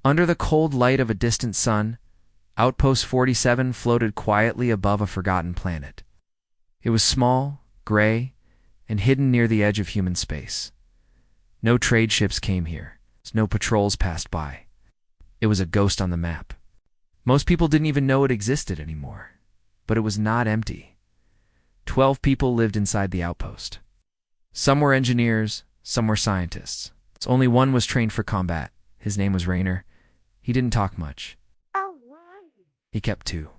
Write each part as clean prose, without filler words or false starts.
Under the cold light of a distant sun, Outpost 47 floated quietly above a forgotten planet. It was small, gray, and hidden near the edge of human space. No trade ships came here. No patrols passed by. It was a ghost on the map. Most people didn't even know it existed anymore. But it was not empty. 12 people lived inside the outpost. Some were engineers, some were scientists. Only one was trained for combat. His name was Rainer. He didn't talk much. He kept to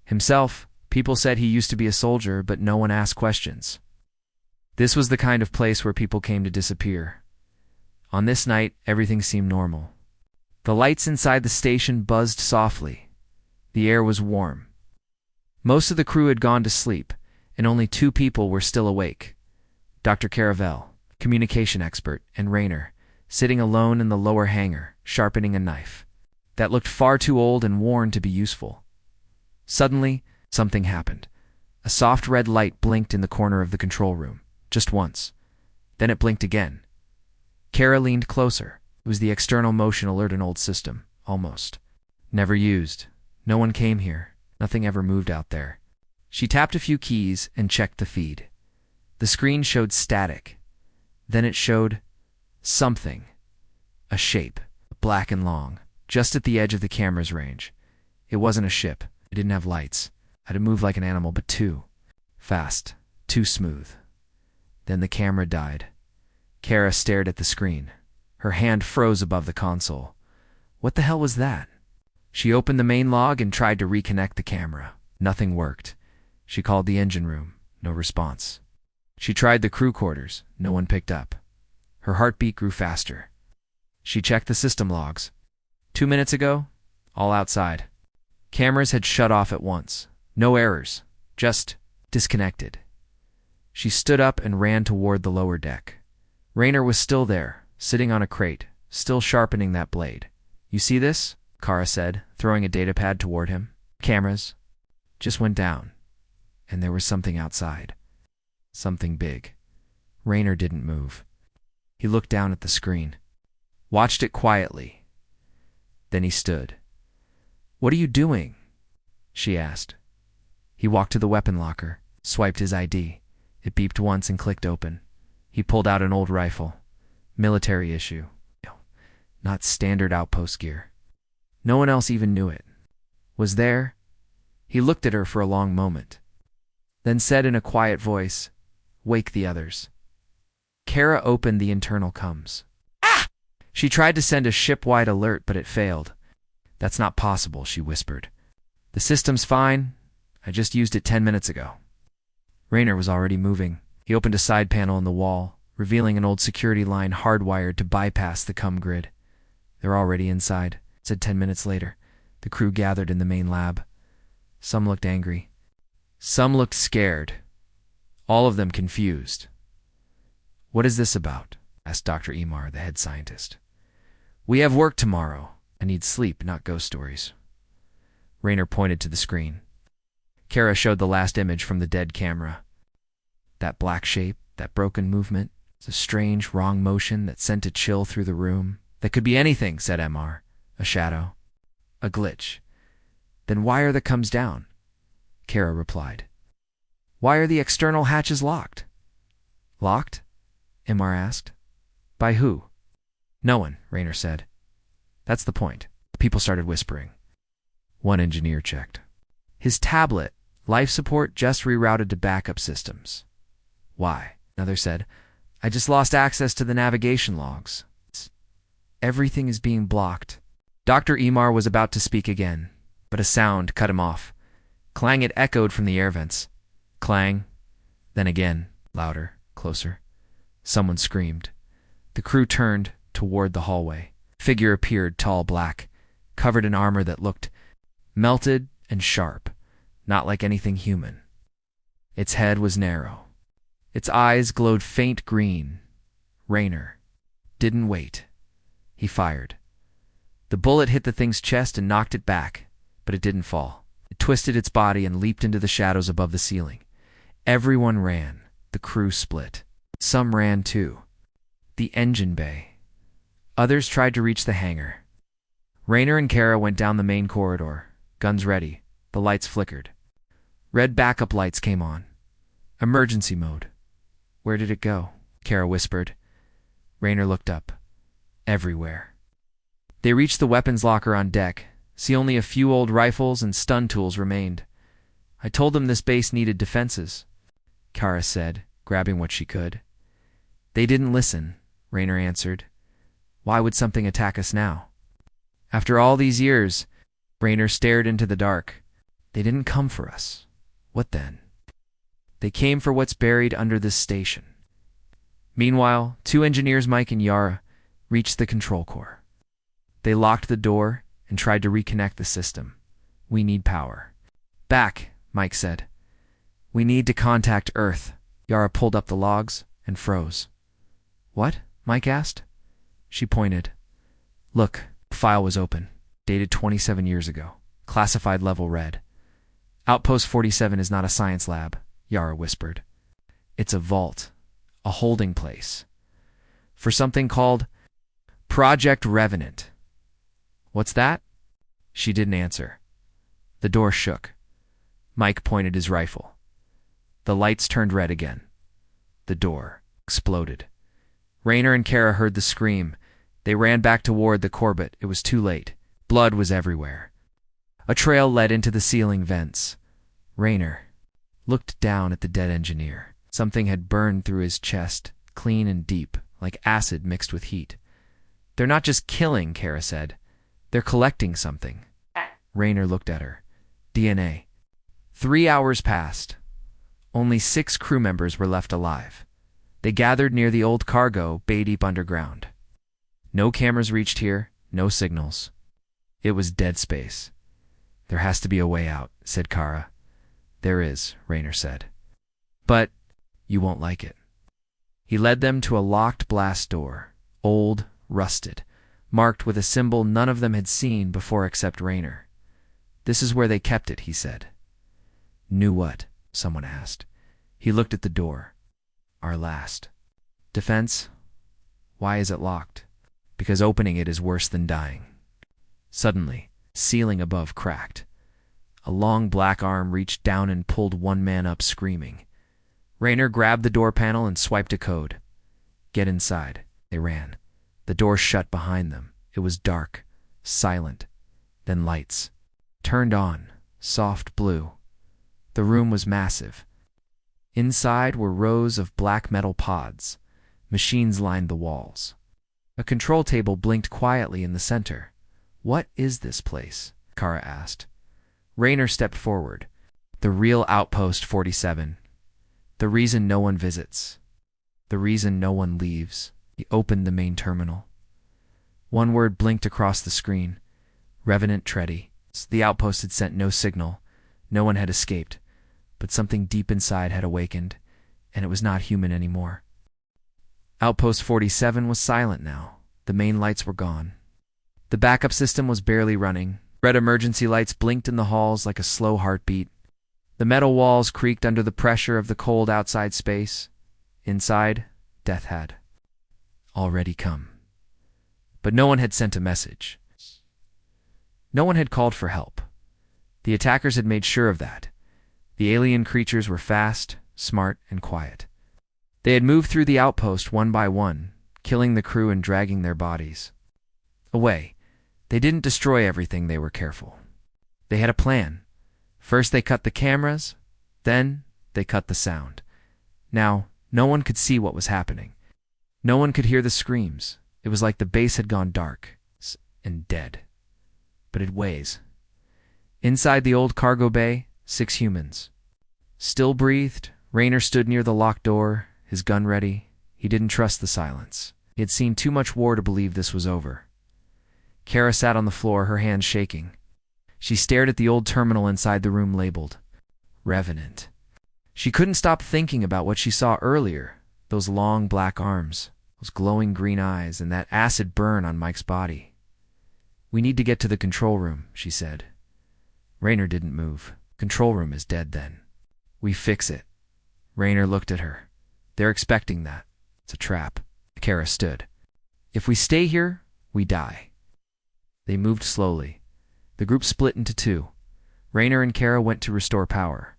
himself. People said he used to be a soldier, but no one asked questions. This was the kind of place where people came to disappear. On this night, everything seemed normal. The lights inside the station buzzed softly. The air was warm. Most of the crew had gone to sleep, and only 2 people were still awake. Dr. Caravel, communication expert, and Rainer, sitting alone in the lower hangar, sharpening a knife that looked far too old and worn to be useful. Suddenly, something happened. A soft red light blinked in the corner of the control room, just once. Then it blinked again. Kara leaned closer. It was the external motion alert, an old system, almost. Never used. No one came here. Nothing ever moved out there. She tapped a few keys and checked the feed. The screen showed static. Then it showed something. A shape, black and long, just at the edge of the camera's range. It wasn't a ship. It didn't have lights. It had to move like an animal, but too fast, too smooth. Then the camera died. Kara stared at the screen. Her hand froze above the console. What the hell was that? She opened the main log and tried to reconnect the camera. Nothing worked. She called the engine room. No response. She tried the crew quarters. No one picked up. Her heartbeat grew faster. She checked the system logs. 2 minutes ago, all outside. Cameras had shut off at once. No errors. Just disconnected. She stood up and ran toward the lower deck. Rainer was still there, sitting on a crate, still sharpening that blade. You see this? Kara said, throwing a datapad toward him. Cameras just went down, and there was something outside. Something big. Rainer didn't move. He looked down at the screen, watched it quietly. Then he stood. What are you doing? She asked. He walked to the weapon locker, swiped his ID. It beeped once and clicked open. He pulled out an old rifle. Military issue. Not standard outpost gear. No one else even knew it. Was there? He looked at her for a long moment, then said in a quiet voice, "Wake the others." Kara opened the internal comms. Ah! She tried to send a ship-wide alert, but it failed. That's not possible, she whispered. The system's fine. I just used it 10 minutes ago. Rainer was already moving. He opened a side panel in the wall, revealing an old security line hardwired to bypass the comm grid. They're already inside, said 10 minutes later. The crew gathered in the main lab. Some looked angry. Some looked scared. All of them confused. What is this about? Asked Dr. Emar, the head scientist. We have work tomorrow. I need sleep, not ghost stories. Rainer pointed to the screen. Kara showed the last image from the dead camera. That black shape, that broken movement, the strange, wrong motion that sent a chill through the room. That could be anything, said Emar. A shadow. A glitch. Then why are the comms down? Kara replied. Why are the external hatches locked? Locked? Emar asked. By who? No one, Rainer said. That's the point. People started whispering. One engineer checked. His tablet, life support, just rerouted to backup systems. Why? Another said, I just lost access to the navigation logs. Everything is being blocked. Dr. Emar was about to speak again, but a sound cut him off. Clang, it echoed from the air vents. Clang. Then again, louder, closer. Someone screamed. The crew turned toward the hallway. A figure appeared, tall, black, covered in armor that looked melted and sharp, not like anything human. Its head was narrow. Its eyes glowed faint green. Rainer didn't wait. He fired. The bullet hit the thing's chest and knocked it back, but it didn't fall. It twisted its body and leaped into the shadows above the ceiling. Everyone ran. The crew split. Some ran too. The engine bay. Others tried to reach the hangar. Raynor and Kara went down the main corridor, guns ready. The lights flickered. Red backup lights came on. Emergency mode. Where did it go? Kara whispered. Raynor looked up. Everywhere. They reached the weapons locker on deck. See, only a few old rifles and stun tools remained. I told them this base needed defenses, Kara said, grabbing what she could. They didn't listen, Raynor answered. Why would something attack us now? After all these years, Raynor stared into the dark. They didn't come for us. What then? They came for what's buried under this station. Meanwhile, two engineers, Mike and Yara, reached the control core. They locked the door and tried to reconnect the system. We need power. Back, Mike said. We need to contact Earth. Yara pulled up the logs and froze. What? Mike asked. She pointed. Look, the file was open, dated 27 years ago. Classified level red. Outpost 47 is not a science lab, Yara whispered. It's a vault, a holding place, for something called Project Revenant. What's that? She didn't answer. The door shook. Mike pointed his rifle. The lights turned red again. The door exploded. Raynor and Kara heard the scream. They ran back toward the core, but it was too late. Blood was everywhere. A trail led into the ceiling vents. Raynor looked down at the dead engineer. Something had burned through his chest, clean and deep, like acid mixed with heat. They're not just killing, Kara said. They're collecting something. Raynor looked at her. DNA. 3 hours passed. Only 6 crew members were left alive. They gathered near the old cargo bay deep underground. No cameras reached here, no signals. It was dead space. There has to be a way out, said Kara. There is, Raynor said. But you won't like it. He led them to a locked blast door, old, rusted, marked with a symbol none of them had seen before except Raynor. This is where they kept it, he said. Knew what? Someone asked. He looked at the door. Our last. Defense? Why is it locked? Because opening it is worse than dying. Suddenly, ceiling above cracked. A long black arm reached down and pulled one man up, screaming. Raynor grabbed the door panel and swiped a code. Get inside. They ran. The door shut behind them. It was dark, silent. Then lights. Turned on, soft blue. The room was massive. Inside were rows of black metal pods. Machines lined the walls. A control table blinked quietly in the center. What is this place? Kara asked. Raynor stepped forward. The real Outpost 47. The reason no one visits. The reason no one leaves. He opened the main terminal. One word blinked across the screen. Revenant Tready. The outpost had sent no signal. No one had escaped. But something deep inside had awakened, and it was not human anymore. Outpost 47 was silent now. The main lights were gone. The backup system was barely running. Red emergency lights blinked in the halls like a slow heartbeat. The metal walls creaked under the pressure of the cold outside space. Inside, death had already come. But no one had sent a message. No one had called for help. The attackers had made sure of that. The alien creatures were fast, smart, and quiet. They had moved through the outpost one by one, killing the crew and dragging their bodies away. They didn't destroy everything, they were careful. They had a plan. First they cut the cameras, then they cut the sound. Now, no one could see what was happening. No one could hear the screams. It was like the base had gone dark and dead. But it weighs. Inside the old cargo bay, 6 humans. Still breathed, Raynor stood near the locked door, his gun ready. He didn't trust the silence. He had seen too much war to believe this was over. Kara sat on the floor, her hands shaking. She stared at the old terminal inside the room labeled Revenant. She couldn't stop thinking about what she saw earlier, those long black arms, those glowing green eyes, and that acid burn on Mike's body. We need to get to the control room, she said. Raynor didn't move. Control room is dead then. We fix it. Raynor looked at her. They're expecting that. It's a trap. Kara stood. If we stay here, we die. They moved slowly. The group split into two. Raynor and Kara went to restore power.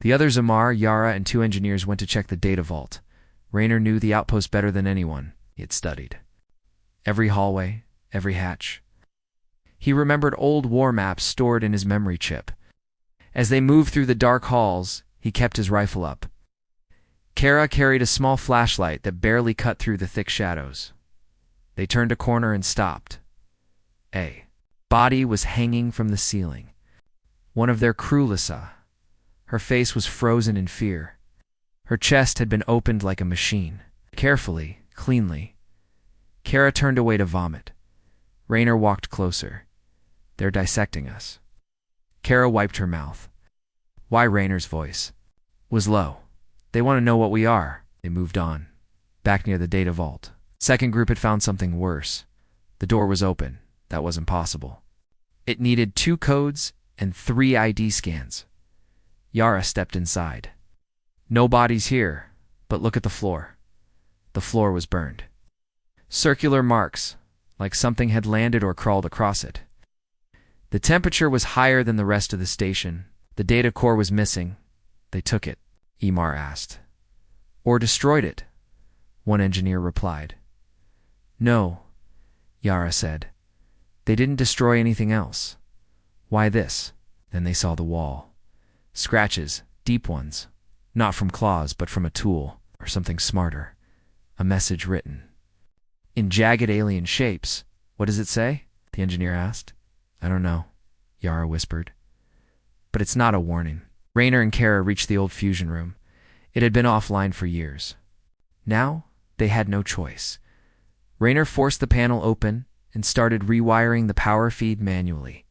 The others, Amar, Yara, and two engineers, went to check the data vault. Raynor knew the outpost better than anyone. He had studied every hallway, every hatch. He remembered old war maps stored in his memory chip. As they moved through the dark halls, he kept his rifle up. Kara carried a small flashlight that barely cut through the thick shadows. They turned a corner and stopped. A body was hanging from the ceiling. One of their crew, Lisa. Her face was frozen in fear. Her chest had been opened like a machine. Carefully, cleanly. Kara turned away to vomit. Raynor walked closer. They're dissecting us. Kara wiped her mouth. Why? Raynor's voice was low. They want to know what we are. They moved on. Back near the data vault. Second group had found something worse. The door was open. That wasn't possible. It needed 2 codes and 3 ID scans. Yara stepped inside. No bodies here, but look at the floor. The floor was burned. Circular marks, like something had landed or crawled across it. The temperature was higher than the rest of the station. The data core was missing. They took it, Emar asked. Or destroyed it, one engineer replied. No, Yara said. They didn't destroy anything else. Why this? Then they saw the wall. Scratches, deep ones. Not from claws, but from a tool, or something smarter. A message written. In jagged alien shapes. What does it say? The engineer asked. I don't know, Yara whispered. But it's not a warning. Raynor and Kara reached the old fusion room. It had been offline for years. Now, they had no choice. Raynor forced the panel open and started rewiring the power feed manually.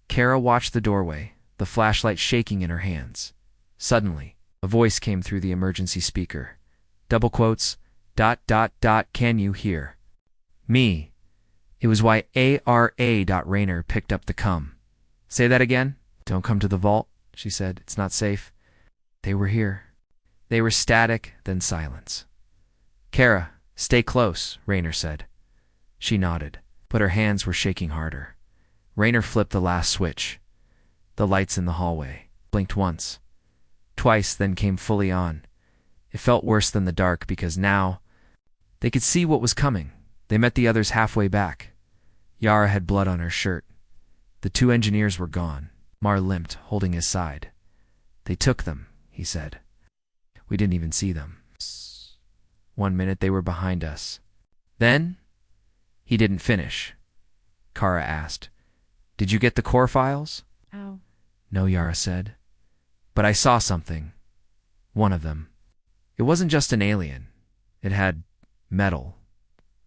Kara watched the doorway, the flashlight shaking in her hands. Suddenly, a voice came through the emergency speaker. Double quotes, ... Can you hear me? It was YARA. Raynor picked up the cum. Say that again? Don't come to the vault, she said. It's not safe. They were here. They were static, then silence. Kara, stay close, Raynor said. She nodded, but her hands were shaking harder. Raynor flipped the last switch. The lights in the hallway blinked once, twice, then came fully on. It felt worse than the dark because now they could see what was coming. They met the others halfway back. Yara had blood on her shirt. The 2 engineers were gone. Mar limped, holding his side. They took them, he said. We didn't even see them. 1 minute they were behind us. Then, he didn't finish. Kara asked, Did you get the core files? Ow. No, Yara said. But I saw something. One of them. It wasn't just an alien. It had metal.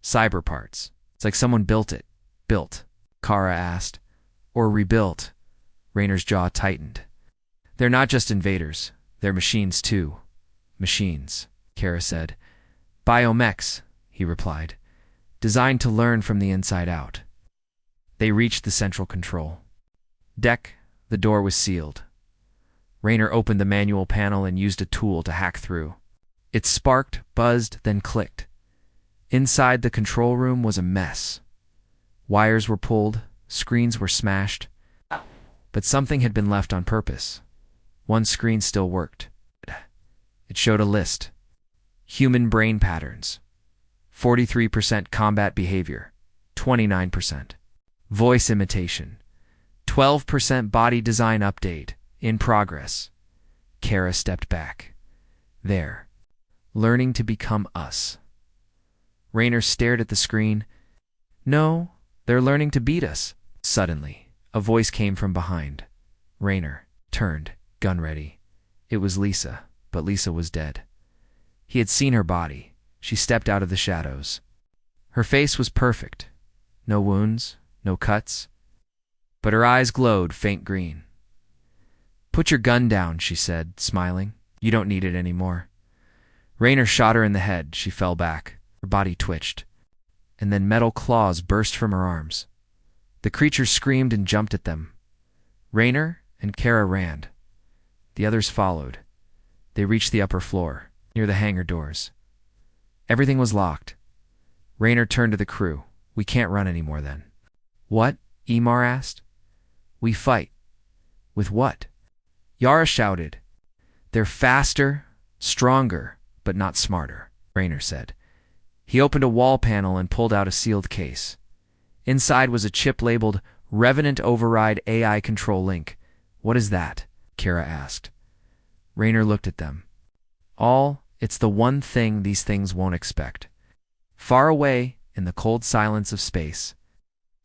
Cyber parts. It's like someone built it. Built, Kara asked. Or rebuilt. Raynor's jaw tightened. They're not just invaders. They're machines too. Machines, Kara said. Biomechs, he replied. Designed to learn from the inside out. They reached the central control deck. The door was sealed. Raynor opened the manual panel and used a tool to hack through. It sparked, buzzed, then clicked. Inside the control room was a mess. Wires were pulled, screens were smashed. But something had been left on purpose. One screen still worked. It showed a list. Human brain patterns. 43% combat behavior. 29%. Voice imitation. 12% body design update. In progress. Kara stepped back. There. Learning to become us. Raynor stared at the screen. No, they're learning to beat us. Suddenly, a voice came from behind. Raynor turned, gun ready. It was Lisa, but Lisa was dead. He had seen her body. She stepped out of the shadows. Her face was perfect. No wounds, no cuts. But her eyes glowed faint green. Put your gun down, she said, smiling. You don't need it anymore. Raynor shot her in the head. She fell back. Her body twitched. And then metal claws burst from her arms. The creature screamed and jumped at them. Raynor and Kara ran. The others followed. They reached the upper floor, near the hangar doors. Everything was locked. Raynor turned to the crew. We can't run anymore then. What? Emar asked. We fight. With what? Yara shouted. They're faster, stronger, but not smarter, Raynor said. He opened a wall panel and pulled out a sealed case. Inside was a chip labeled Revenant Override AI Control Link. What is that? Kara asked. Raynor looked at them. It's the one thing these things won't expect. Far away, in the cold silence of space,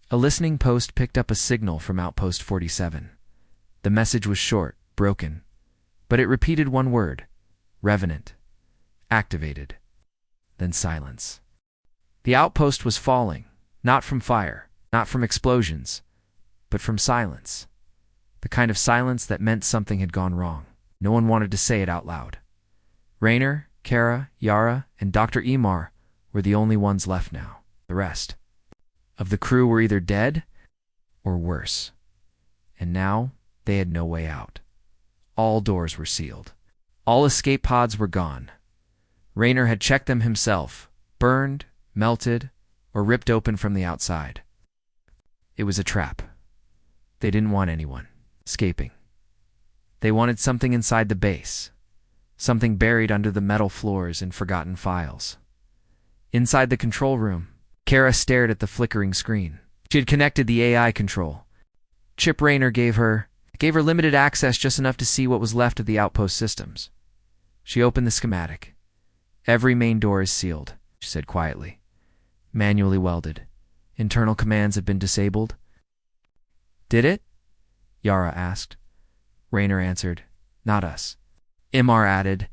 a listening post picked up a signal from Outpost 47. The message was short, broken, but it repeated one word: Revenant. Activated. Then silence. The outpost was falling, not from fire, not from explosions, but from silence. The kind of silence that meant something had gone wrong. No one wanted to say it out loud. Raynor, Kara, Yara, and Dr. Emar were the only ones left now. The rest of the crew were either dead or worse. And now they had no way out. All doors were sealed. All escape pods were gone. Raynor had checked them himself, burned, melted, or ripped open from the outside. It was a trap. They didn't want anyone escaping. They wanted something inside the base, something buried under the metal floors and forgotten files. Inside the control room, Kara stared at the flickering screen. She had connected the AI control. Chip Raynor gave her limited access, just enough to see what was left of the outpost systems. She opened the schematic. Every main door is sealed, she said quietly. Manually welded. Internal commands have been disabled. Did it? Yara asked. Raynor answered, not us. Emar added,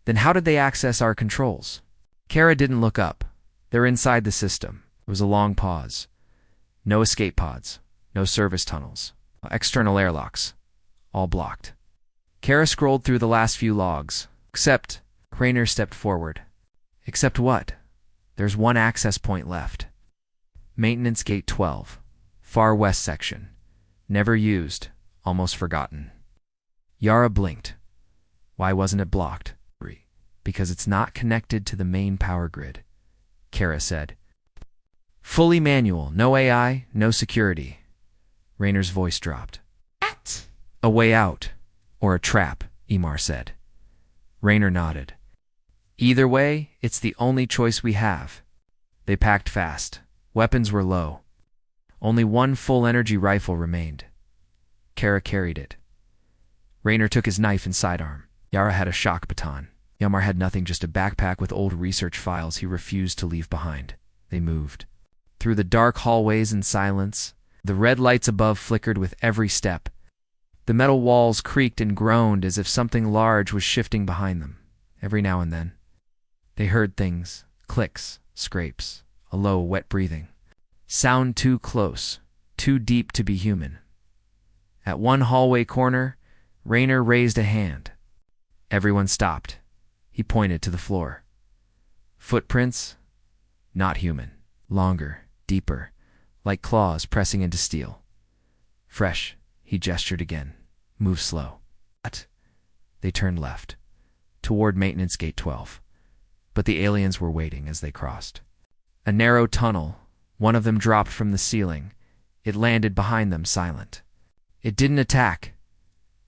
then how did they access our controls? Kara didn't look up. They're inside the system. There was a long pause. No escape pods. No service tunnels. External airlocks. All blocked. Kara scrolled through the last few logs. Raynor stepped forward. Except what? There's one access point left. Maintenance Gate 12. Far west section. Never used. Almost forgotten. Yara blinked. Why wasn't it blocked? Because it's not connected to the main power grid, Kara said. Fully manual, no AI, no security. Raynor's voice dropped. What? A way out, or a trap, Emar said. Raynor nodded. Either way, it's the only choice we have. They packed fast. Weapons were low. Only one full-energy rifle remained. Kara carried it. Raynor took his knife and sidearm. Yara had a shock baton. Emar had nothing, just a backpack with old research files he refused to leave behind. They moved. Through the dark hallways in silence, the red lights above flickered with every step. The metal walls creaked and groaned as if something large was shifting behind them. Every now and then, they heard things, clicks, scrapes, a low, wet breathing. Sound too close, too deep to be human. At one hallway corner, Raynor raised a hand. Everyone stopped. He pointed to the floor. Footprints? Not human. Longer, deeper, like claws pressing into steel. Fresh, he gestured again. Move slow. But they turned left, toward Maintenance Gate 12. But the aliens were waiting as they crossed. A narrow tunnel, one of them dropped from the ceiling. It landed behind them, silent. It didn't attack.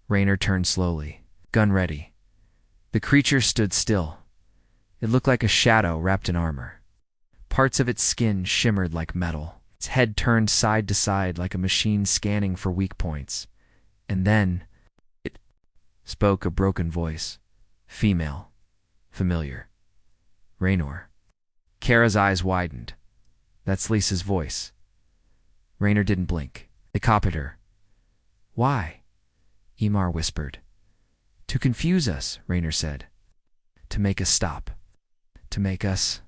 Raynor turned slowly, gun ready. The creature stood still. It looked like a shadow wrapped in armor. Parts of its skin shimmered like metal. Its head turned side to side like a machine scanning for weak points. And then it spoke, a broken voice. Female. Familiar. Raynor. Kara's eyes widened. That's Lisa's voice. Raynor didn't blink. They copied her. Why? Emar whispered. To confuse us, Raynor said. To make us stop. To make us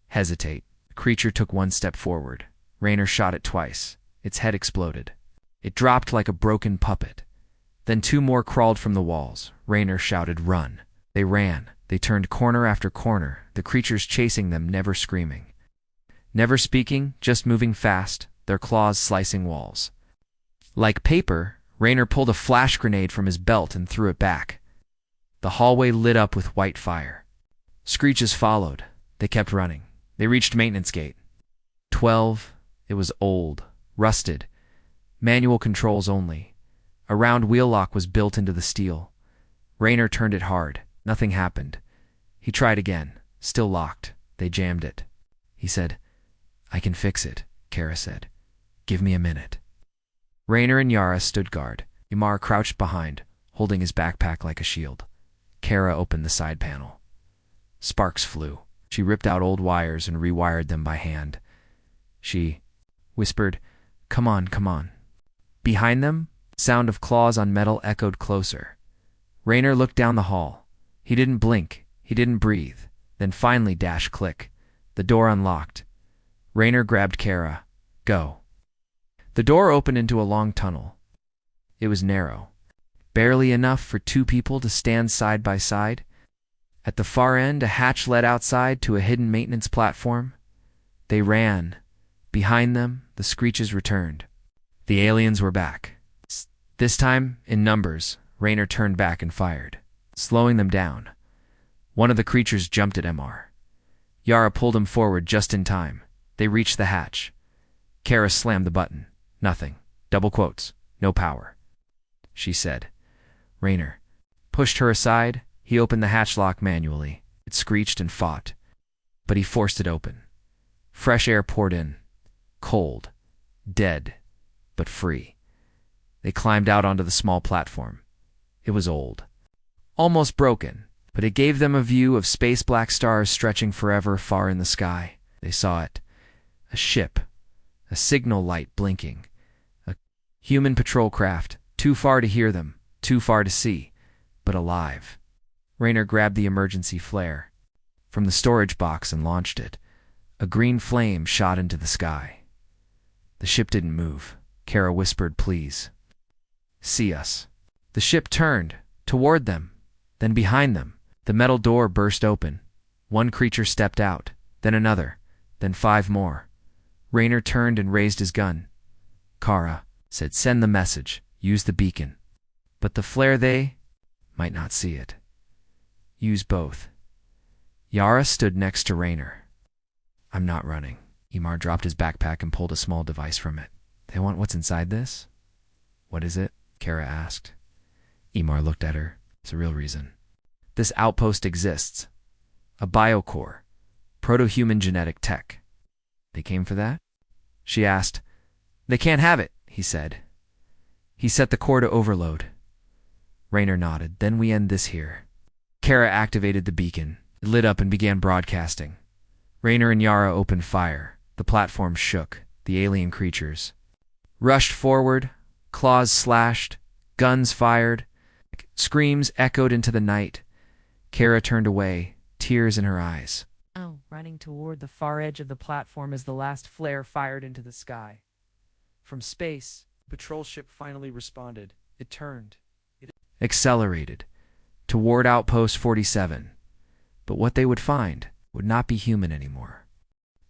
hesitate. The creature took one step forward. Raynor shot it twice. Its head exploded. It dropped like a broken puppet. Then two more crawled from the walls. Raynor shouted, run. They ran. They turned corner after corner, the creatures chasing them, never screaming. Never speaking, just moving fast, their claws slicing walls. Like paper, Raynor pulled a flash grenade from his belt and threw it back. The hallway lit up with white fire. Screeches followed. They kept running. They reached Maintenance Gate 12. It was old, rusted, manual controls only. A round wheel lock was built into the steel. Raynor turned it hard. Nothing happened. He tried again. Still locked. They jammed it. He said, "I can fix it," Kara said. "Give me a minute." Raynor and Yara stood guard. Imar crouched behind, holding his backpack like a shield. Kara opened the side panel. Sparks flew. She ripped out old wires and rewired them by hand. She whispered, "Come on, come on." Behind them, sound of claws on metal echoed closer. Raynor looked down the hall. He didn't blink. He didn't breathe. Then finally, dash click. The door unlocked. Raynor grabbed Kara. "Go." The door opened into a long tunnel. It was narrow, barely enough for two people to stand side by side. At the far end, a hatch led outside to a hidden maintenance platform. They ran. Behind them, the screeches returned. The aliens were back. This time, in numbers, Raynor turned back and fired, slowing them down. One of the creatures jumped at MR. Yara pulled him forward just in time. They reached the hatch. Kara slammed the button. "Nothing. Double quotes. No power," she said. Raynor pushed her aside. He opened the hatch lock manually. It screeched and fought, but he forced it open. Fresh air poured in. Cold. Dead. But free. They climbed out onto the small platform. It was old. Almost broken, but it gave them a view of space black stars stretching forever far in the sky. They saw it. A ship. A signal light blinking. A human patrol craft. Too far to hear them. Too far to see. But alive. Raynor grabbed the emergency flare from the storage box and launched it. A green flame shot into the sky. The ship didn't move. Kara whispered, "Please. See us." The ship turned toward them, then behind them. The metal door burst open. One creature stepped out, then another, then 5 more. Raynor turned and raised his gun. Kara said, "Send the message. Use the beacon." But the flare, they might not see it. Use both. Yara stood next to Raynor. "I'm not running." Imar dropped his backpack and pulled a small device from it. "They want what's inside this?" "What is it?" Kara asked. Imar looked at her. "It's a real reason. This outpost exists. A biocore. Proto-human genetic tech." "They came for that?" she asked. "They can't have it," he said. He set the core to overload. Raynor nodded. "Then we end this here." Kara activated the beacon. It lit up and began broadcasting. Raynor and Yara opened fire. The platform shook. The alien creatures rushed forward. Claws slashed. Guns fired. Screams echoed into the night. Kara turned away, tears in her eyes. Running toward the far edge of the platform as the last flare fired into the sky. From space, the patrol ship finally responded. It turned. It accelerated toward Outpost 47. But what they would find would not be human anymore.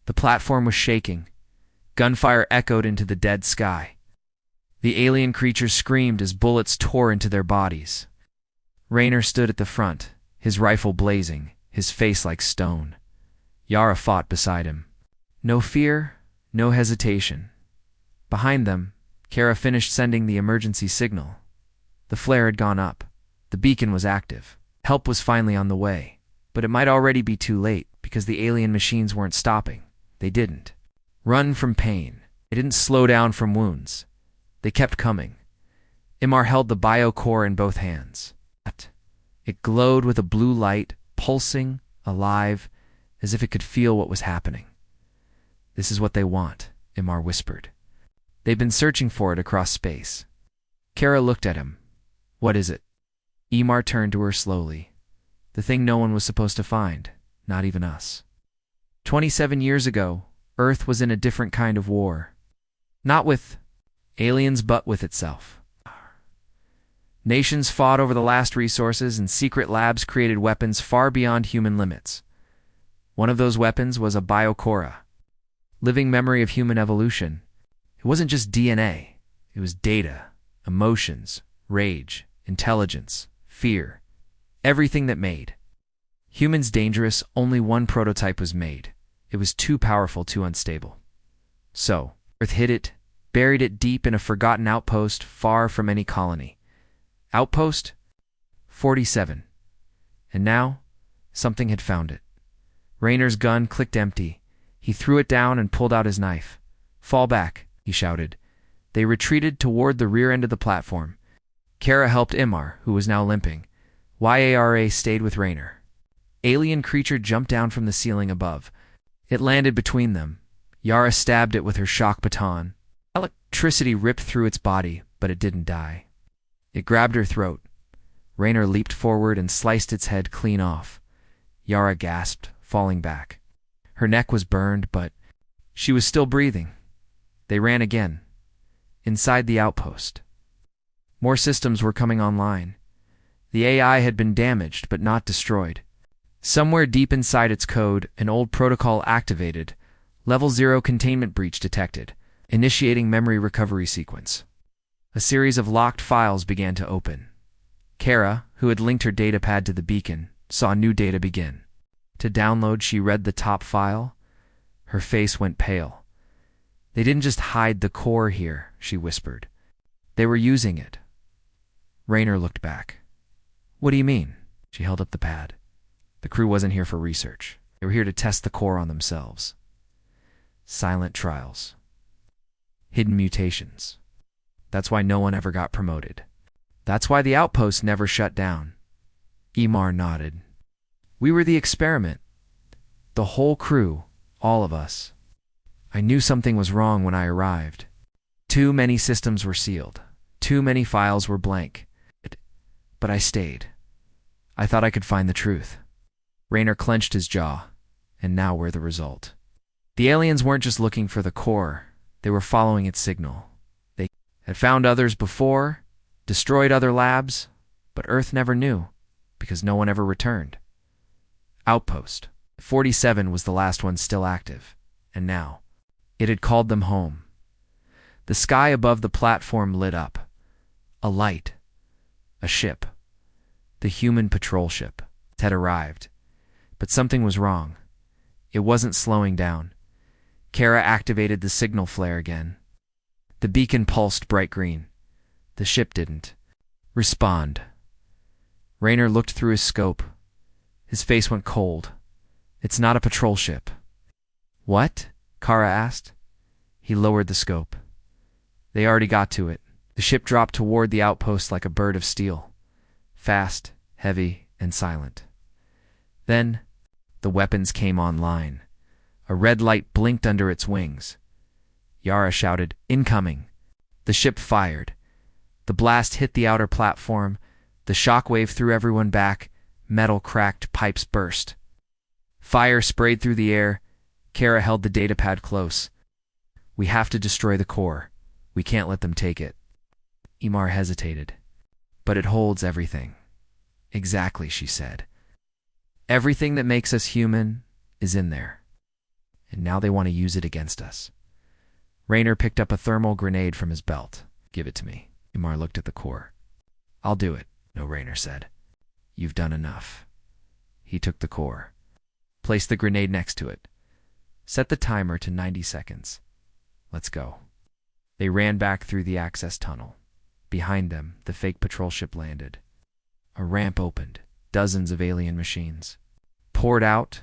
The platform was shaking. Gunfire echoed into the dead sky. The alien creatures screamed as bullets tore into their bodies. Raynor stood at the front, his rifle blazing, his face like stone. Yara fought beside him. No fear, no hesitation. Behind them, Kara finished sending the emergency signal. The flare had gone up. The beacon was active. Help was finally on the way. But it might already be too late because the alien machines weren't stopping. They didn't run from pain. They didn't slow down from wounds. They kept coming. Imar held the biocore in both hands. It glowed with a blue light, pulsing, alive, as if it could feel what was happening. "This is what they want," Imar whispered. "They've been searching for it across space." Kara looked at him. "What is it?" Imar turned to her slowly. "The thing no one was supposed to find, not even us. 27 years ago, Earth was in a different kind of war. Not with aliens, but with itself. Nations fought over the last resources, and secret labs created weapons far beyond human limits. One of those weapons was a biocora, living memory of human evolution. It wasn't just DNA. It was data, emotions, rage, intelligence, fear, everything that made humans dangerous. Only one prototype was made. It was too powerful, too unstable. So, Earth hid it, buried it deep in a forgotten outpost far from any colony. Outpost 47. And now, something had found it. Rayner's gun clicked empty. He threw it down and pulled out his knife. "Fall back," he shouted. They retreated toward the rear end of the platform. Kara helped Imar, who was now limping. Yara stayed with Rayner. Alien creature jumped down from the ceiling above. It landed between them. Yara stabbed it with her shock baton. Electricity ripped through its body, but it didn't die. It grabbed her throat. Rayner leaped forward and sliced its head clean off. Yara gasped, falling back. Her neck was burned, but she was still breathing. They ran again. Inside the outpost. More systems were coming online. The AI had been damaged, but not destroyed. Somewhere deep inside its code, an old protocol activated. Level 0 containment breach detected. Initiating memory recovery sequence. A series of locked files began to open. Kara, who had linked her datapad to the beacon, saw new data begin. To download, she read the top file. Her face went pale. "They didn't just hide the core here," she whispered. "They were using it." Rayner looked back. "What do you mean?" She held up the pad. "The crew wasn't here for research. They were here to test the core on themselves. Silent trials. Hidden mutations. That's why no one ever got promoted. That's why the outpost never shut down." Imar nodded. "We were the experiment. The whole crew, all of us. I knew something was wrong when I arrived. Too many systems were sealed. Too many files were blank. But I stayed. I thought I could find the truth." Rayner clenched his jaw. And now we're the result. The aliens weren't just looking for the core. They were following its signal. They had found others before, destroyed other labs, but Earth never knew, because no one ever returned. Outpost 47 was the last one still active, and now it had called them home. The sky above the platform lit up. A light. A ship. The human patrol ship had arrived. But something was wrong. It wasn't slowing down. Kara activated the signal flare again. The beacon pulsed bright green. The ship didn't respond. Rayner looked through his scope. His face went cold. "It's not a patrol ship." "What?" Kara asked. He lowered the scope. They already got to it. The ship dropped toward the outpost like a bird of steel. Fast, heavy, and silent. Then, the weapons came online. A red light blinked under its wings. Yara shouted, "Incoming!" The ship fired. The blast hit the outer platform. The shockwave threw everyone back. Metal cracked, pipes burst. Fire sprayed through the air. Kara held the datapad close. "We have to destroy the core. We can't let them take it." Imar hesitated. "But it holds everything." "Exactly," she said. "Everything that makes us human is in there. And now they want to use it against us." Rayner picked up a thermal grenade from his belt. "Give it to me." Imar looked at the core. "I'll do it," No, Rayner said. "You've done enough." He took the core. Placed the grenade next to it. Set the timer to 90 seconds. "Let's go." They ran back through the access tunnel. Behind them, the fake patrol ship landed. A ramp opened. Dozens of alien machines poured out.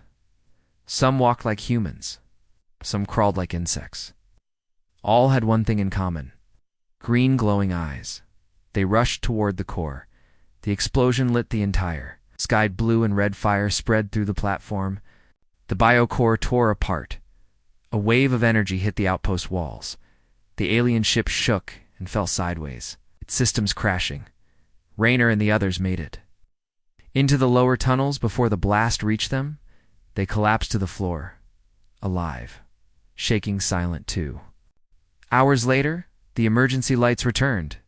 Some walked like humans. Some crawled like insects. All had one thing in common. Green glowing eyes. They rushed toward the core. The explosion lit the entire sky. Blue and red fire spread through the platform. The biocore tore apart. A wave of energy hit the outpost walls. The alien ship shook and fell sideways, its systems crashing. Rayner and the others made it. Into the lower tunnels before the blast reached them, they collapsed to the floor, alive, shaking silent too. Hours later, the emergency lights returned.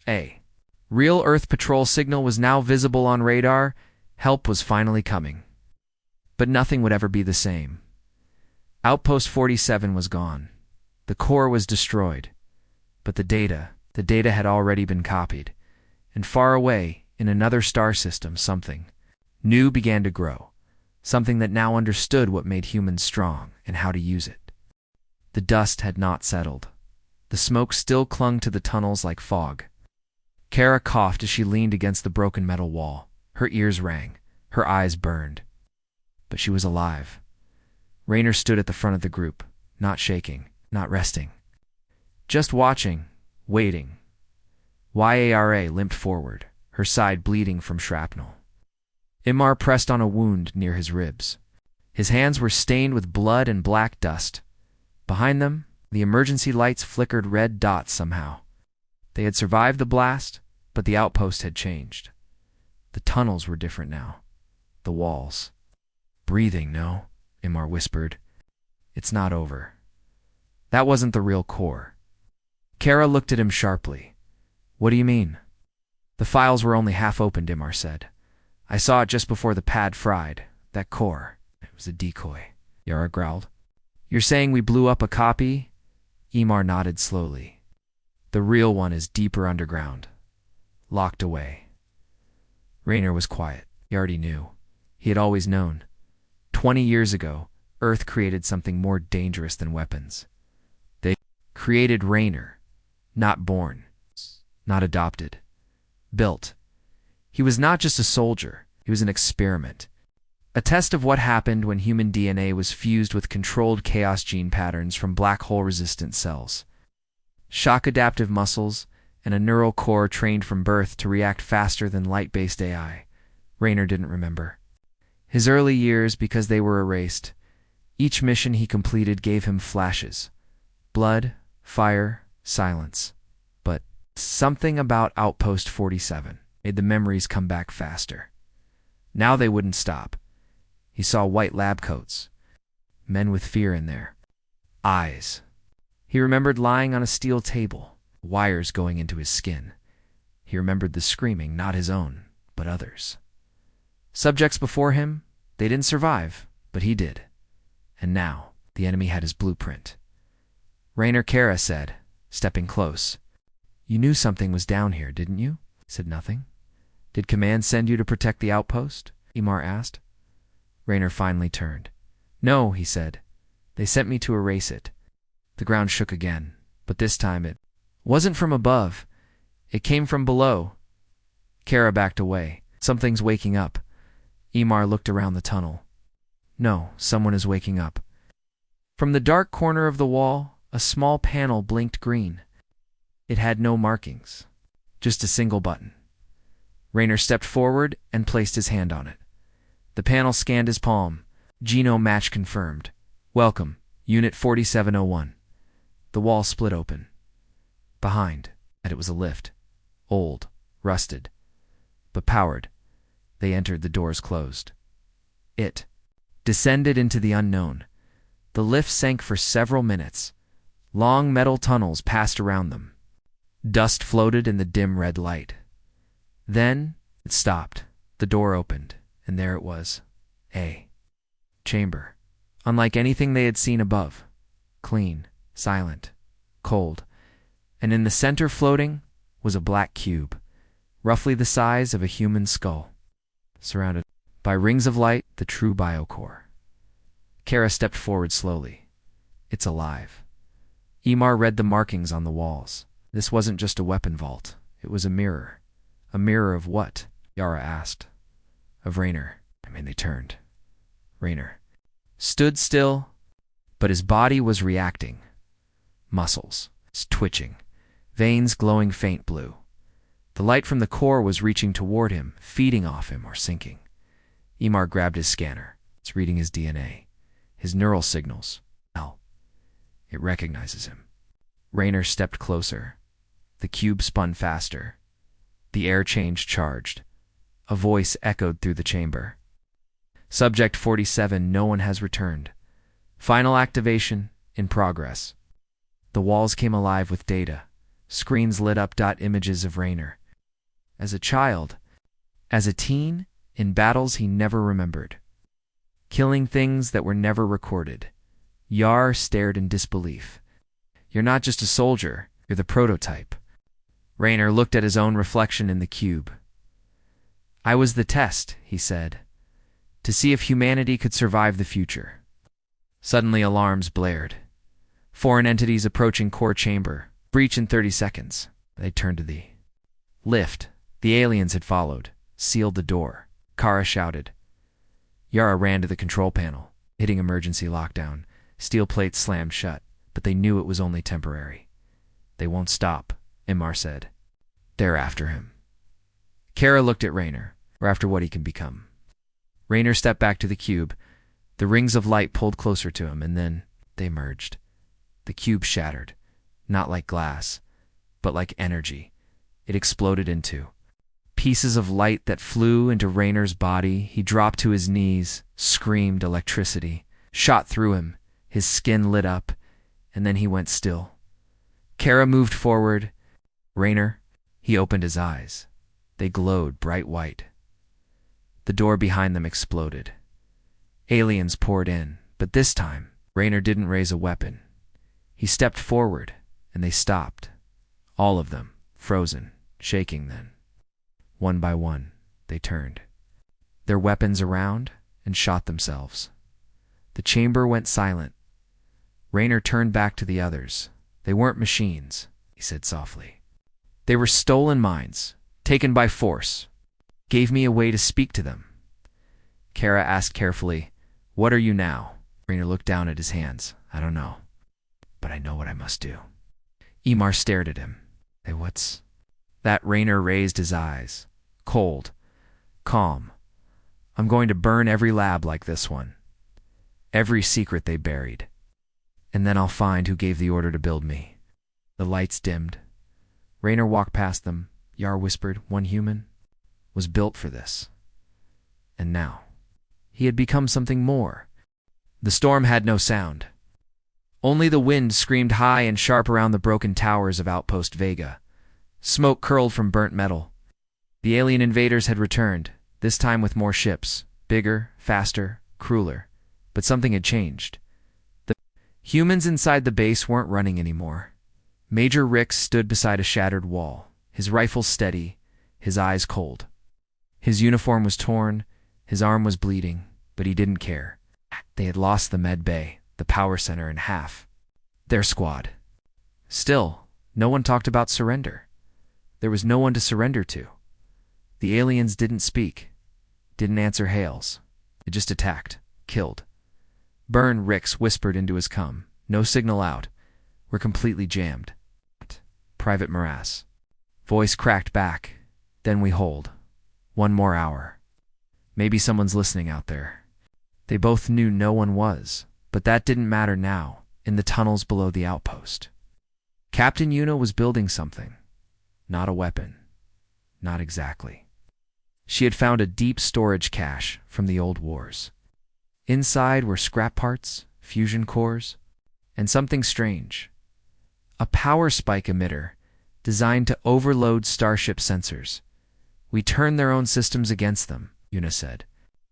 A real Earth patrol signal was now visible on radar. Help was finally coming. But nothing would ever be the same. Outpost 47 was gone. The core was destroyed. But the data had already been copied. And far away, in another star system, something new began to grow. Something that now understood what made humans strong and how to use it. The dust had not settled. The smoke still clung to the tunnels like fog. Kara coughed as she leaned against the broken metal wall. Her ears rang. Her eyes burned. But she was alive. Raynor stood at the front of the group, not shaking, not resting. Just watching, waiting. Yara limped forward, her side bleeding from shrapnel. Imar pressed on a wound near his ribs. His hands were stained with blood and black dust. Behind them, the emergency lights flickered red dots somehow. They had survived the blast, but the outpost had changed. The tunnels were different now. The walls. Breathing, no, Imar whispered. It's not over. That wasn't the real core. Kara looked at him sharply. What do you mean? The files were only half opened, Imar said. I saw it just before the pad fried. That core. It was a decoy, Yara growled. You're saying we blew up a copy? Imar nodded slowly. The real one is deeper underground. Locked away. Raynor was quiet. He already knew. He had always known. 20 years ago, Earth created something more dangerous than weapons. They created Raynor. Not born. Not adopted. Built. He was not just a soldier. He was an experiment. A test of what happened when human DNA was fused with controlled chaos gene patterns from black hole-resistant cells. Shock-adaptive muscles and a neural core trained from birth to react faster than light-based AI. Raynor didn't remember. His early years, because they were erased. Each mission he completed gave him flashes. Blood, fire, silence. But something about Outpost 47 made the memories come back faster. Now they wouldn't stop. He saw white lab coats. Men with fear in their eyes. He remembered lying on a steel table, wires going into his skin. He remembered the screaming, not his own, but others. Subjects before him, they didn't survive, but he did. And now, the enemy had his blueprint. Raynor, Kara said, stepping close. You knew something was down here, didn't you? He said nothing. Did command send you to protect the outpost? Imar asked. Raynor finally turned. No, he said. They sent me to erase it. The ground shook again, but this time it wasn't from above. It came from below. Kara backed away. Something's waking up. Imar looked around the tunnel. No, someone is waking up. From the dark corner of the wall, a small panel blinked green. It had no markings, just a single button. Raynor stepped forward and placed his hand on it. The panel scanned his palm. Genome match confirmed. Welcome, Unit 4701. The wall split open. Behind, and it was a lift. Old, rusted, but powered. They entered, the doors closed. It descended into the unknown. The lift sank for several minutes. Long metal tunnels passed around them. Dust floated in the dim red light. Then it stopped. The door opened, and there it was. A chamber. Unlike anything they had seen above. Clean, silent, cold. And in the center floating was a black cube, roughly the size of a human skull, surrounded by rings of light, the true biocore. Kara stepped forward slowly. It's alive. Imar read the markings on the walls. This wasn't just a weapon vault. It was a mirror. A mirror of what? Yara asked. Of Raynor. They turned. Raynor stood still, but his body was reacting. Muscles twitching, veins glowing faint blue. The light from the core was reaching toward him, feeding off him or sinking. Imar grabbed his scanner. It's reading his DNA, his neural signals. Hell, it recognizes him. Raynor stepped closer. The cube spun faster. The air changed charged. A voice echoed through the chamber. Subject 47, no one has returned. Final activation in progress. The walls came alive with data. Screens lit up. Images of Raynor. As a child, as a teen, in battles he never remembered. Killing things that were never recorded. Yar stared in disbelief. You're not just a soldier, you're the prototype. Raynor looked at his own reflection in the cube. I was the test, he said, to see if humanity could survive the future. Suddenly alarms blared. Foreign entities approaching core chamber. Breach in 30 seconds. They turned to the lift. The aliens had followed, sealed the door. Kara shouted. Yara ran to the control panel, hitting emergency lockdown. Steel plates slammed shut, but they knew it was only temporary. They won't stop, Imar said. They're after him. Kara looked at Raynor, or after what he can become. Raynor stepped back to the cube. The rings of light pulled closer to him, and then they merged. The cube shattered, not like glass, but like energy. It exploded into pieces of light that flew into Raynor's body. He dropped to his knees, screamed electricity, shot through him. His skin lit up, and then he went still. Kara moved forward. Raynor, he opened his eyes. They glowed bright white. The door behind them exploded. Aliens poured in, but this time, Raynor didn't raise a weapon. He stepped forward, and they stopped. All of them, frozen, shaking then. One by one, they turned. Their weapons around and shot themselves. The chamber went silent. Raynor turned back to the others. They weren't machines, he said softly. They were stolen minds, taken by force. Gave me a way to speak to them. Kara asked carefully, What are you now? Raynor looked down at his hands. I don't know, but I know what I must do. Imar stared at him. Hey, what's that? Raynor raised his eyes. Cold, calm. I'm going to burn every lab like this one. Every secret they buried. And then I'll find who gave the order to build me. The lights dimmed. Raynor walked past them. Yar whispered, One human was built for this. And now, he had become something more. The storm had no sound. Only the wind screamed high and sharp around the broken towers of Outpost Vega. Smoke curled from burnt metal. The alien invaders had returned, this time with more ships, bigger, faster, crueler. But something had changed. The humans inside the base weren't running anymore. Major Rix stood beside a shattered wall, his rifle steady, his eyes cold. His uniform was torn, his arm was bleeding, but he didn't care. They had lost the med bay, the power center, in half. Their squad. Still, no one talked about surrender. There was no one to surrender to. The aliens didn't speak, didn't answer hails. They just attacked, killed. Burn, Rix whispered into his comm. No signal out. We're completely jammed. Private Morass. Voice cracked back. Then we hold. 1 more hour. Maybe someone's listening out there. They both knew no one was, but that didn't matter now, in the tunnels below the outpost. Captain Yuna was building something. Not a weapon. Not exactly. She had found a deep storage cache from the old wars. Inside were scrap parts, fusion cores, and something strange. A power spike emitter designed to overload starship sensors. We turned their own systems against them, Yuna said.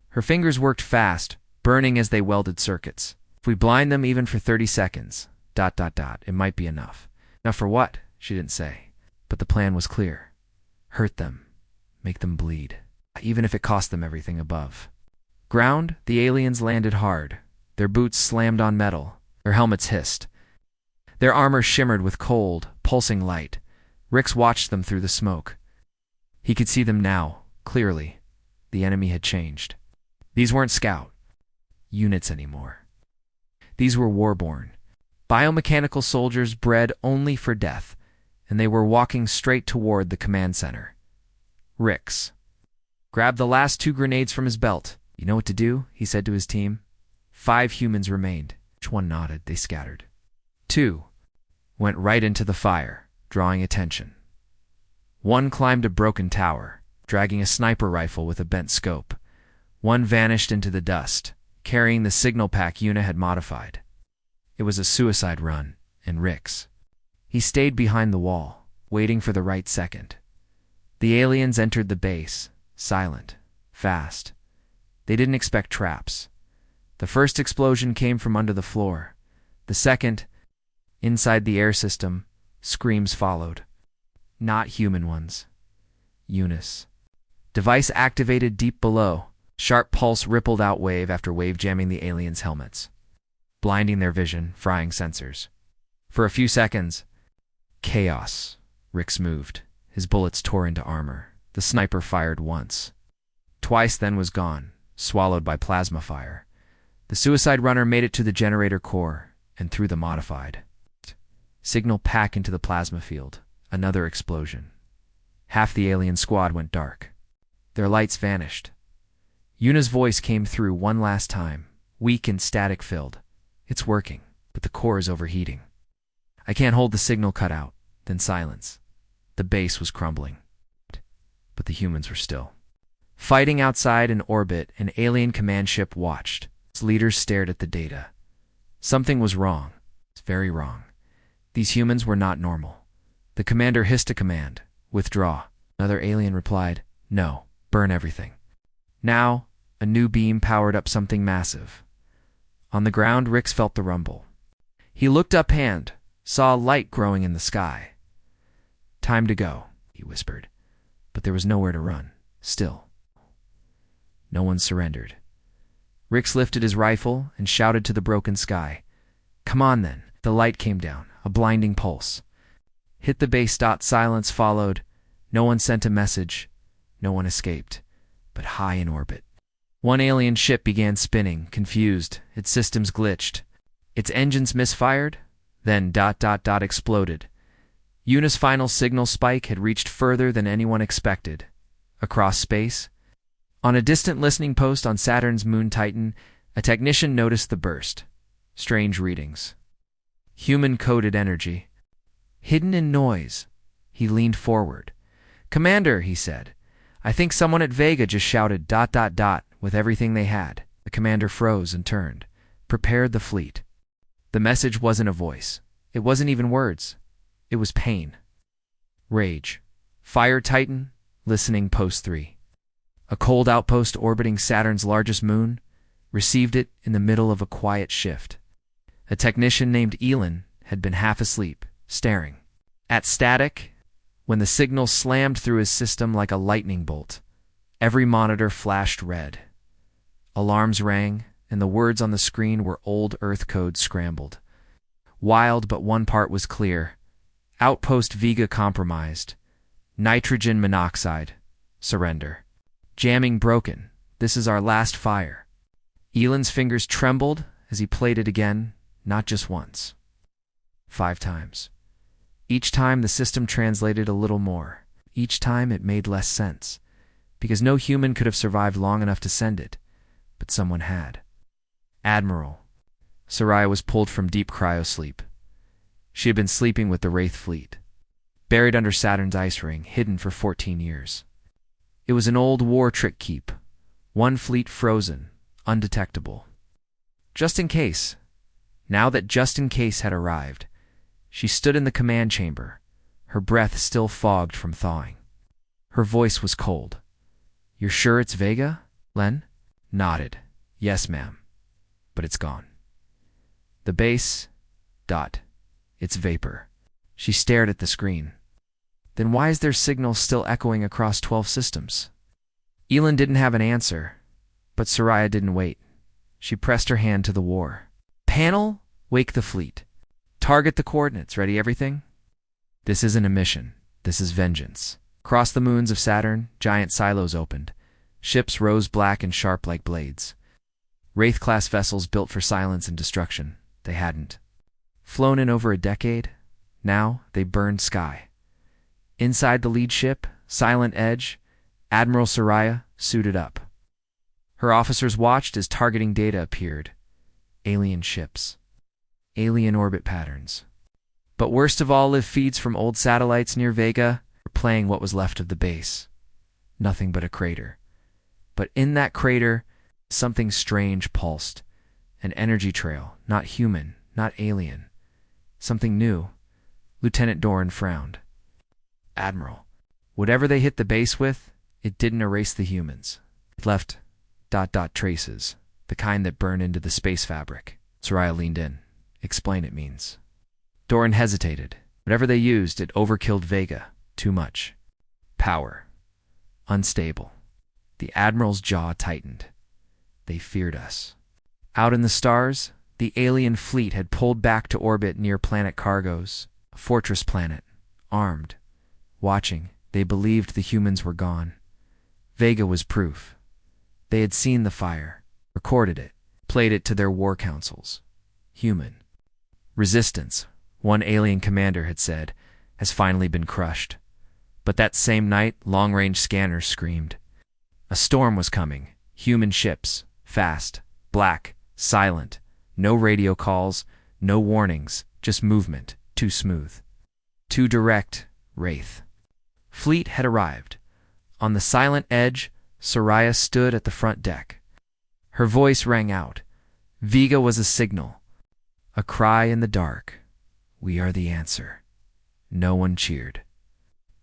Her fingers worked fast, burning as they welded circuits. If we blind them even for 30 seconds, ... it might be enough. Enough for what? She didn't say. But the plan was clear. Hurt them. Make them bleed. Even if it cost them everything above. Ground, the aliens landed hard. Their boots slammed on metal. Their helmets hissed. Their armor shimmered with cold, pulsing light. Rix watched them through the smoke. He could see them now, clearly. The enemy had changed. These weren't scout units anymore. These were warborn. Biomechanical soldiers bred only for death, and they were walking straight toward the command center. Rix grabbed the last 2 grenades from his belt. You know what to do, he said to his team. 5 humans remained. Each one nodded. They scattered. 2 went right into the fire, drawing attention. 1 climbed a broken tower, dragging a sniper rifle with a bent scope. 1 vanished into the dust, carrying the signal pack Yuna had modified. It was a suicide run, and Rix. He stayed behind the wall, waiting for the right second. The aliens entered the base, silent, fast. They didn't expect traps. The first explosion came from under the floor. The second, inside the air system, screams followed. Not human ones. Eunice. Device activated deep below. Sharp pulse rippled out wave after wave, jamming the aliens' helmets, blinding their vision, frying sensors. For a few seconds, Chaos. Rix moved. His bullets tore into armor. The sniper fired once. Twice, then was gone, swallowed by plasma fire. The suicide runner made it to the generator core and through the modified signal pack into the plasma field. Another explosion. Half the alien squad went dark. Their lights vanished. Yuna's voice came through one last time, weak and static-filled. It's working, but the core is overheating. I can't hold the signal cut out. Then silence. The base was crumbling. But the humans were still. Fighting outside in orbit, an alien command ship watched. Its leaders stared at the data. Something was wrong. It's very wrong. These humans were not normal. The commander hissed a command. Withdraw. Another alien replied, no, burn everything. Now, a new beam powered up something massive. On the ground, Rix felt the rumble. He looked up and saw a light growing in the sky. Time to go, he whispered. But there was nowhere to run. Still. No one surrendered. Rix lifted his rifle and shouted to the broken sky. Come on then. The light came down, a blinding pulse. Hit the base. Silence followed. No one sent a message. No one escaped. But high in orbit. One alien ship began spinning, confused. Its systems glitched. Its engines misfired. Then ... exploded. Yuna's final signal spike had reached further than anyone expected. Across space. On a distant listening post on Saturn's moon Titan, a technician noticed the burst. Strange readings. Human-coded energy. Hidden in noise. He leaned forward. Commander, he said. I think someone at Vega just shouted ... with everything they had. The commander froze and turned. Prepared the fleet. The message wasn't a voice. It wasn't even words. It was pain. Rage. Fire Titan, listening post 3. A cold outpost orbiting Saturn's largest moon, received it in the middle of a quiet shift. A technician named Elin had been half asleep, staring. At static, when the signal slammed through his system like a lightning bolt, every monitor flashed red. Alarms rang, and the words on the screen were old Earth code scrambled. Wild, but one part was clear. Outpost Vega compromised. Nitrogen monoxide. Surrender. Jamming broken. This is our last fire. Elin's fingers trembled as he played it again, not just once. 5 times. Each time the system translated a little more. Each time it made less sense, because no human could have survived long enough to send it, but someone had. Admiral. Soraya was pulled from deep cryosleep. She had been sleeping with the Wraith fleet, buried under Saturn's ice ring, hidden for 14 years. It was an old war trick keep, one fleet frozen, undetectable. Just in case. Now that just in case had arrived, she stood in the command chamber, her breath still fogged from thawing. Her voice was cold. You're sure it's Vega, Len? Nodded. Yes, ma'am. But it's gone. The base... It's vapor. She stared at the screen. Then why is their signal still echoing across 12 systems? Elin didn't have an answer, but Soraya didn't wait. She pressed her hand to the war. Panel, wake the fleet. Target the coordinates. Ready everything? This isn't a mission. This is vengeance. Across the moons of Saturn, giant silos opened. Ships rose black and sharp like blades. Wraith-class vessels built for silence and destruction. They hadn't. Flown in over a decade, now they burned sky. Inside the lead ship, Silent Edge, Admiral Soraya suited up. Her officers watched as targeting data appeared. Alien ships. Alien orbit patterns. But worst of all, live feeds from old satellites near Vega were playing what was left of the base. Nothing but a crater. But in that crater, something strange pulsed. An energy trail, not human, not alien. Something new. Lieutenant Doran frowned. Admiral, whatever they hit the base with, it didn't erase the humans. It left ... traces, the kind that burn into the space fabric. Soraya leaned in. Explain, it means. Doran hesitated. Whatever they used, it overkilled Vega. Too much. Power. Unstable. The Admiral's jaw tightened. They feared us. Out in the stars, the alien fleet had pulled back to orbit near planet Cargos, a fortress planet, armed, watching. They believed the humans were gone. Vega was proof. They had seen the fire, recorded it, played it to their war councils. Human resistance, one alien commander had said, has finally been crushed. But that same night, long-range scanners screamed. A storm was coming. Human ships, fast, black, silent, no radio calls, no warnings, just movement, too smooth, too direct. Wraith fleet had arrived. On the silent edge, Soraya stood at the front deck. Her voice rang out. Vega was a signal, a cry in the dark. We are the answer. No one cheered.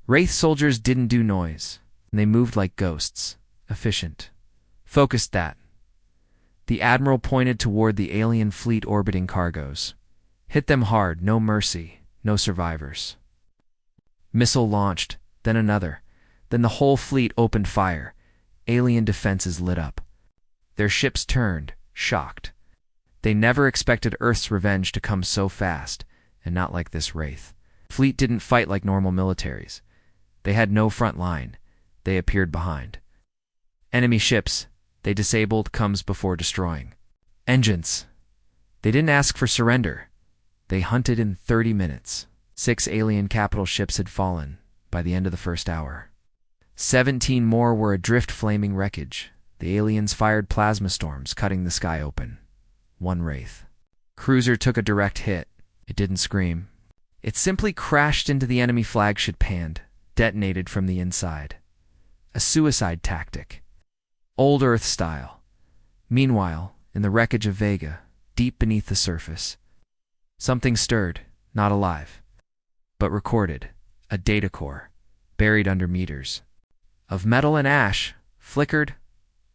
Wraith soldiers didn't do noise, and they moved like ghosts, efficient, focused. That the admiral pointed toward the alien fleet orbiting cargoes. Hit them hard, no mercy, no survivors. Missile launched, then another. Then the whole fleet opened fire. Alien defenses lit up. Their ships turned, shocked. They never expected Earth's revenge to come so fast, and not like this Wraith. Fleet didn't fight like normal militaries. They had no front line. They appeared behind. Enemy ships, they disabled comes before destroying. Engines. They didn't ask for surrender. They hunted in 30 minutes. 6 alien capital ships had fallen by the end of the first hour. 17 more were adrift, flaming wreckage. The aliens fired plasma storms, cutting the sky open. One Wraith cruiser took a direct hit. It didn't scream. It simply crashed into the enemy flagship and detonated from the inside. A suicide tactic. Old Earth style. Meanwhile, in the wreckage of Vega, deep beneath the surface, something stirred, not alive, but recorded. A data core, buried under meters of metal and ash, flickered.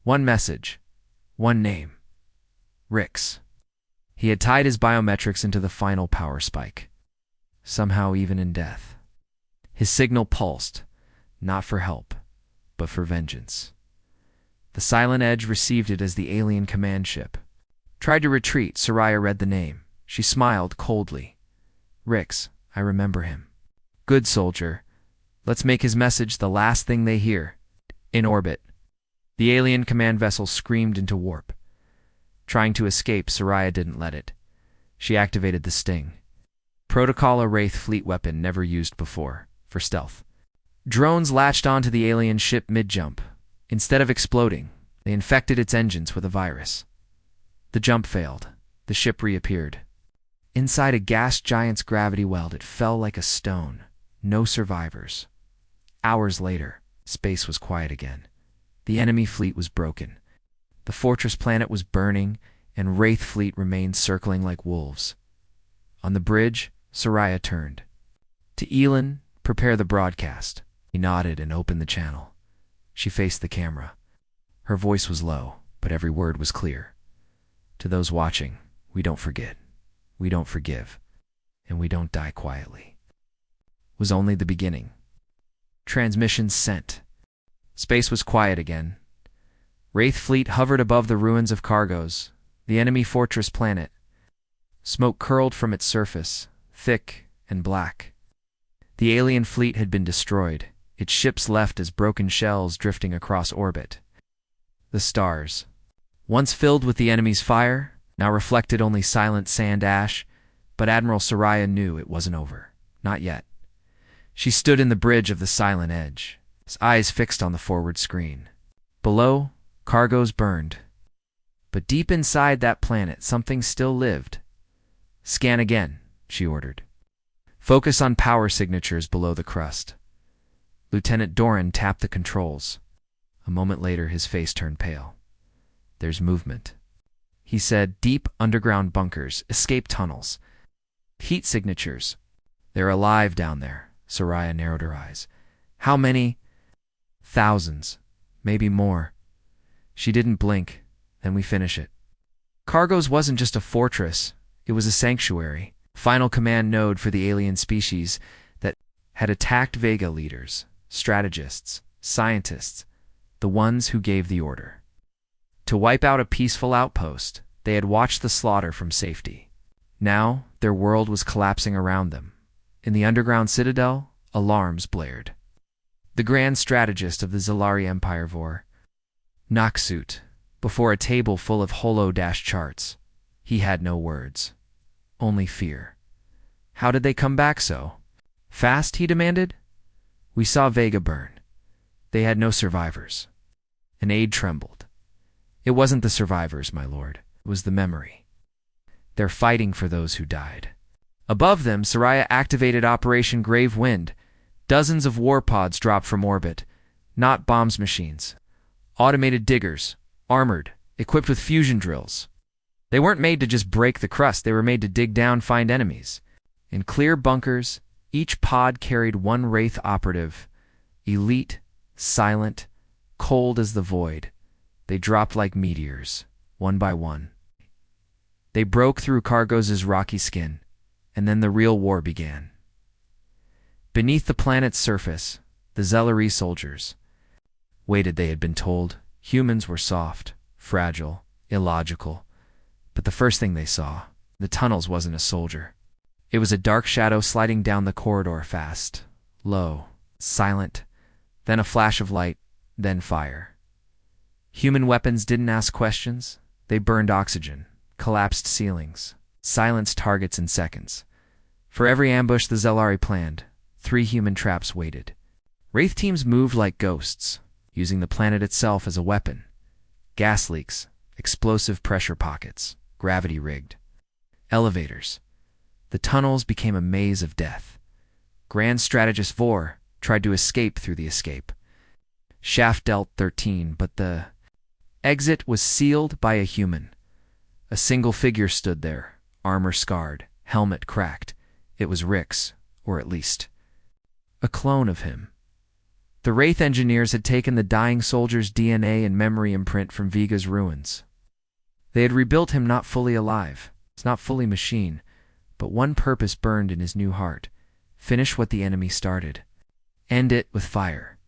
One message, one name. Rix. He had tied his biometrics into the final power spike. Somehow, even in death, his signal pulsed, not for help, but for vengeance. The Silent Edge received it as the alien command ship. Tried to retreat. Soraya read the name. She smiled coldly. Rix, I remember him. Good soldier. Let's make his message the last thing they hear. In orbit. The alien command vessel screamed into warp. Trying to escape, Soraya didn't let it. She activated the Sting. Protocol, a Wraith fleet weapon never used before, for stealth. Drones latched onto the alien ship mid-jump. Instead of exploding, they infected its engines with a virus. The jump failed. The ship reappeared. Inside a gas giant's gravity weld, it fell like a stone. No survivors. Hours later, space was quiet again. The enemy fleet was broken. The fortress planet was burning, and Wraith fleet remained circling like wolves. On the bridge, Soraya turned. To Elon, prepare the broadcast. He nodded and opened the channel. She faced the camera. Her voice was low, but every word was clear. To those watching, we don't forget. We don't forgive. And we don't die quietly. Was only the beginning. Transmissions sent. Space was quiet again. Wraith fleet hovered above the ruins of cargoes, the enemy fortress planet. Smoke curled from its surface, thick and black. The alien fleet had been destroyed, its ships left as broken shells drifting across orbit. The stars, once filled with the enemy's fire, now reflected only silent sand ash, but Admiral Soraya knew it wasn't over. Not yet. She stood in the bridge of the Silent Edge, his eyes fixed on the forward screen. Below, cargoes burned. But deep inside that planet, something still lived. Scan again, she ordered. Focus on power signatures below the crust. Lieutenant Doran tapped the controls. A moment later, his face turned pale. There's movement. He said, deep underground bunkers, escape tunnels. Heat signatures. They're alive down there. Soraya narrowed her eyes. How many? Thousands. Maybe more. She didn't blink. Then we finish it. Cargoes wasn't just a fortress. It was a sanctuary. Final command node for the alien species that had attacked Vega leaders, strategists, scientists, the ones who gave the order. To wipe out a peaceful outpost, they had watched the slaughter from safety. Now, their world was collapsing around them. In the underground citadel, Alarms blared. The grand strategist of the Zalari Empire Vor, Noxut, before a table full of holo-charts. He had no words, only fear. How did they come back so fast, he demanded. We saw Vega burn. They had no survivors. An aide trembled. It wasn't the survivors, my lord. It was the memory. They're fighting for those who died. Above them, Soraya activated Operation Grave Wind. Dozens of warpods dropped from orbit. Not bombs machines. Automated diggers, armored, equipped with fusion drills. They weren't made to just break the crust, they were made to dig down, find enemies. In clear bunkers, each pod carried one Wraith operative. Elite, silent, cold as the void. They dropped like meteors, one by one. They broke through Cargos' rocky skin, and then the real war began. Beneath the planet's surface, the Zelari soldiers waited. They had been told humans were soft, fragile, illogical. But the first thing they saw, the tunnels, wasn't a soldier. It was a dark shadow sliding down the corridor fast, low, silent, then a flash of light, then fire. Human weapons didn't ask questions. They burned oxygen, collapsed ceilings, silenced targets in seconds. For every ambush the Zelari planned, 3 human traps waited. Wraith teams moved like ghosts, using the planet itself as a weapon. Gas leaks, explosive pressure pockets, gravity-rigged. Elevators. The tunnels became a maze of death. Grand Strategist Vor tried to escape through the escape. Shaft dealt 13, but the exit was sealed by a human. A single figure stood there, armor scarred, helmet cracked. It was Rix, or at least a clone of him. The Wraith engineers had taken the dying soldier's DNA and memory imprint from Vega's ruins. They had rebuilt him not fully alive, not fully machine, but one purpose burned in his new heart: finish what the enemy started. End it with fire.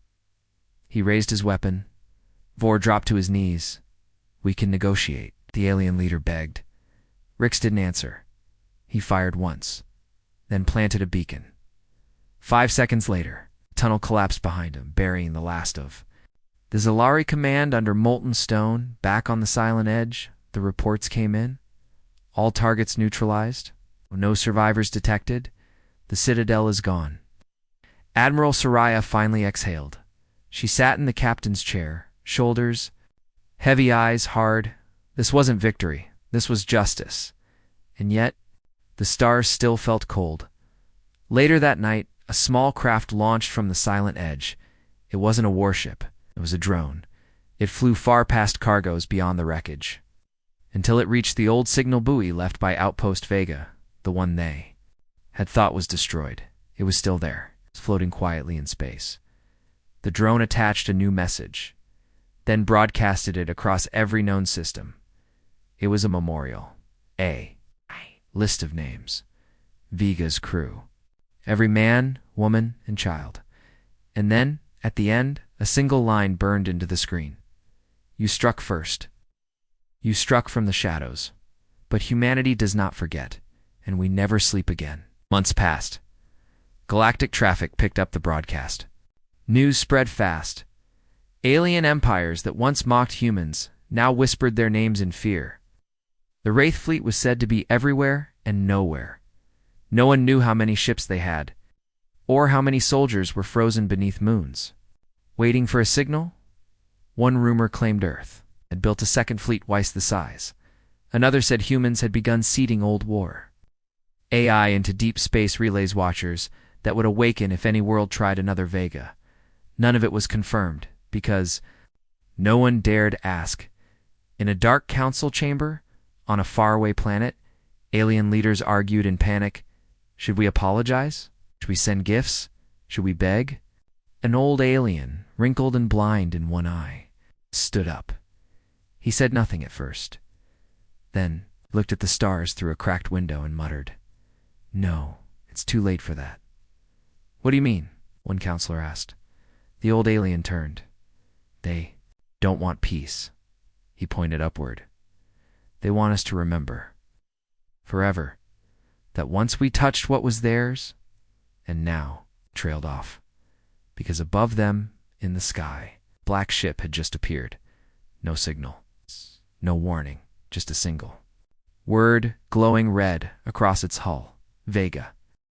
He raised his weapon. Vor dropped to his knees. We can negotiate, the alien leader begged. Rix didn't answer. He fired once, then planted a beacon. 5 seconds later, the tunnel collapsed behind him, burying the last of the Zalari command under molten stone. Back on the silent edge, the reports came in. All targets neutralized. No survivors detected. The Citadel is gone. Admiral Soraya finally exhaled. She sat in the captain's chair, shoulders heavy, eyes hard. This wasn't victory. This was justice. And yet, the stars still felt cold. Later that night, a small craft launched from the silent edge. It wasn't a warship. It was a drone. It flew far past Cargos, beyond the wreckage, until it reached the old signal buoy left by Outpost Vega, the one they had thought was destroyed. It was still there, floating quietly in space. The drone attached a new message, then broadcasted it across every known system. It was a memorial. A list of names. Vega's crew. Every man, woman, and child. And then, at the end, a single line burned into the screen. You struck first. You struck from the shadows. But humanity does not forget, and we never sleep again. Months passed. Galactic traffic picked up the broadcast. News spread fast. Alien empires that once mocked humans now whispered their names in fear. The Wraith fleet was said to be everywhere and nowhere. No one knew how many ships they had, or how many soldiers were frozen beneath moons, waiting for a signal. One rumor claimed Earth had built a second fleet twice the size. Another said humans had begun seeding old war. AI into deep space relays watchers that would awaken if any world tried another Vega. None of it was confirmed, because no one dared ask. In a dark council chamber, on a faraway planet, alien leaders argued in panic. Should we apologize? Should we send gifts? Should we beg? An old alien, wrinkled and blind in one eye, stood up. He said nothing at first. Then looked at the stars through a cracked window and muttered, "No, it's too late for that." "What do you mean?" one counselor asked. The old alien turned. "They don't want peace." He pointed upward. "They want us to remember, forever, that once we touched what was theirs, and now trailed off, because above them, in the sky, black ship had just appeared. No signal, no warning, just a single word glowing red across its hull. Vega.